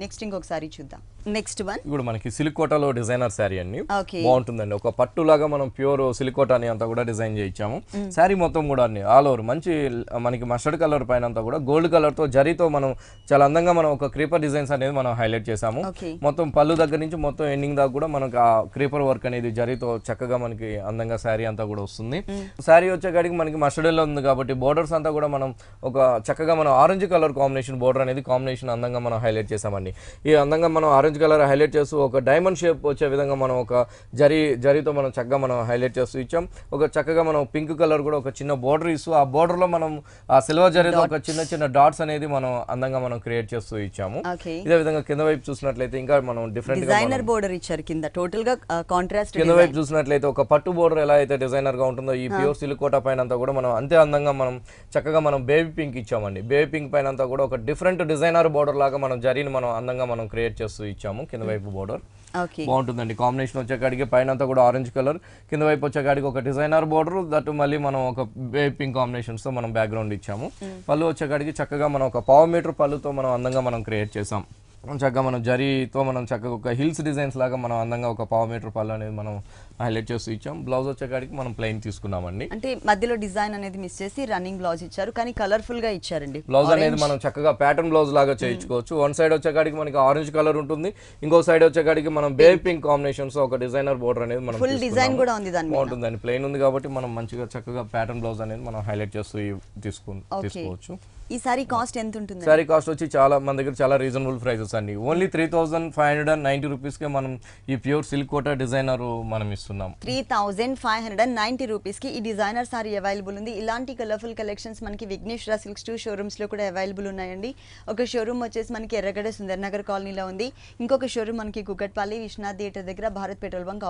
Next ఇంకొకసారి చూద్దాం. Next one ఇప్పుడు మనకి సిలికోటాలో డిజైనర్ శారీ అండి. ఓకే, బాగుంటుందండి. ఒక పట్టులాగా మనం ప్యూర్ సిలికోటాని అంతా కూడా డిజైన్ చేయించాము. శారీ మొత్తం కూడా అండి ఆల్ ఓవర్ మంచి మనకి మస్టర్డ్ కలర్ పైన అంతా కూడా గోల్డ్ కలర్ తో జరీతో మనం చాలా అందంగా మనం ఒక క్రీపర్ డిజైన్స్ అనేది మనం హైలైట్ చేసాము. ఓకే, మొత్తం పళ్ళు దగ్గర నుంచి మొత్తం ఎండింగ్ దాకా కూడా మనకి ఆ క్రీపర్ వర్క్ అనేది జరీతో చక్కగా మనకి అందంగా శారీ అంతా కూడా వస్తుంది. శారీ వచ్చేకాడికి మనకి మస్టర్డ్ ఎల్లో ఉంది కాబట్టి బోర్డర్స్ అంతా కూడా మనం ఒక చక్కగా మనం ఆరెంజ్ కలర్ కాంబినేషన్ బోర్డర్ అనేది కాంబినేషన్ అందంగా మనం హైలైట్ చేసామండి. ఈ అందంగా మనం ఆరెంజ్ కలర్ హైలైట్ చేస్తూ ఒక డైమండ్ షేప్ వచ్చే విధంగా మనం ఒక జరీతో మనం చక్కగా మనం హైలైట్ చేస్తూ ఇచ్చాం. ఒక చక్కగా మనం పింక్ కలర్ కూడా ఒక చిన్న బోర్డర్ ఇస్తూ ఆ బోర్డర్ లో మనం ఆ సిల్వర్ జరీతో ఒక చిన్న చిన్న డాట్స్ అనేది మనం అందంగా మనం క్రియేట్ చేస్తూ ఇచ్చాము. ఇదే విధంగా కింద వైపు చూసినట్లయితే ఇంకా మనం డిఫరెంట్ డిజైనర్ బోర్డర్ ఇచ్చారు కింద. టోటల్ గా కాంట్రాస్ట్ కింద వైపు చూసినట్లయితే ఒక పట్టు బోర్డర్ ఎలా అయితే డిజైనర్ గా ఉంటుందో ఈ ప్యూర్ సిలికోటా పైన అంతా కూడా మనం అంతే అందంగా మనం చక్కగా మనం బేబీ పింక్ ఇచ్చామండి. బేబీ పింక్ పైన అంతా కూడా ఒక డిఫరెంట్ డిజైనర్ బోర్డర్ లాగా మనం జరీని మనం అందంగా మనం క్రియేట్ చేస్తూ ఇచ్చాము. కింద వైపు బోర్డర్ బాగుంటుందండి. కాంబినేషన్ వచ్చేకాడికి పైన అంతా కూడా ఆరెంజ్ కలర్, కింద వైపు వచ్చేకాడికి ఒక డిజైనర్ బోర్డర్ దట్ మళ్ళీ మనం ఒక బేబీ పింక్ కాంబినేషన్స్ తో మనం బ్యాక్గ్రౌండ్ ఇచ్చాము. పళ్ళు వచ్చేకాడికి చక్కగా మనం ఒక పావు మీటర్ పళ్ళుతో మనం అందంగా మనం క్రియేట్ చేసాం. చక్కగా మనం జరీతో మనం చక్కగా ఒక హిల్స్ డిజైన్స్ లాగా మనం అందంగా ఒక పావు మీటర్ పళ్ళు అనేది మనం హైలైట్ చేస్తూ ఇచ్చాం. బ్లౌజ్ వచ్చేకాడికి మనం ప్లెయిన్ తీసుకున్నామండి. అంటే మధ్యలో డిజైన్ అనేది మిస్ చేసి రన్నింగ్ బ్లౌజ్ ఇచ్చారు, కానీ కలర్ఫుల్ గా ఇచ్చారండి. బ్లౌజ్ అనేది మనం చక్కగా ప్యాటర్న్ బ్లౌజ్ లాగా చేయించుకోవచ్చు. వన్ సైడ్ వచ్చేకాడికి మనకి ఆరెంజ్ కలర్ ఉంటుంది, ఇంకో సైడ్ వచ్చేకాడికి మనం బేబీ పింక్ కాంబినేషన్స్ ఒక డిజైనర్ బోర్డర్ అనేది మనం ఫుల్ డిజైన్ కూడా ఉంది దాని మీద. బాగుంటుందండి. ప్లెయిన్ ఉంది కాబట్టి మనం మంచిగా చక్కగా ప్యాటర్న్ బ్లౌజ్ అనేది మనం హైలైట్ చేస్తూ తీసుకోవచ్చు. ఈ సారీ కాస్ట్ ఎంత ఉంటుంది? సారీ కాస్ట్ వచ్చి చాలా మన దగ్గర చాలా రీజనబుల్ ప్రైసెస్ అండి. ఓన్లీ 3590 రూపీస్ కే మనం ఈ ప్యూర్ సిల్క్ కోటా డిజైనర్ మనం ఇస్తున్నాం. 3590 రూపీస్ కి ఈ డిజైనర్ సారీ అవైలబుల్ ఉంది. ఇలాంటి కలర్ఫుల్ కలెక్షన్స్ మనకి విఘ్నేశ్వర సిల్క్స్ 2 షోరూమ్స్ లో కూడా అవైలబుల్ ఉన్నాయండి. ఒక షోరూమ్ వచ్చేసి మనకి ఎర్రగడ్డ సుందర్ నగర్ కాలనీలో ఉంది. ఇంకొక షోరూమ్ మనకి కుకట్పల్లి విశ్వనాథ్ థియేటర్ దగ్గర భారత్ పెట్రోల్ బంక్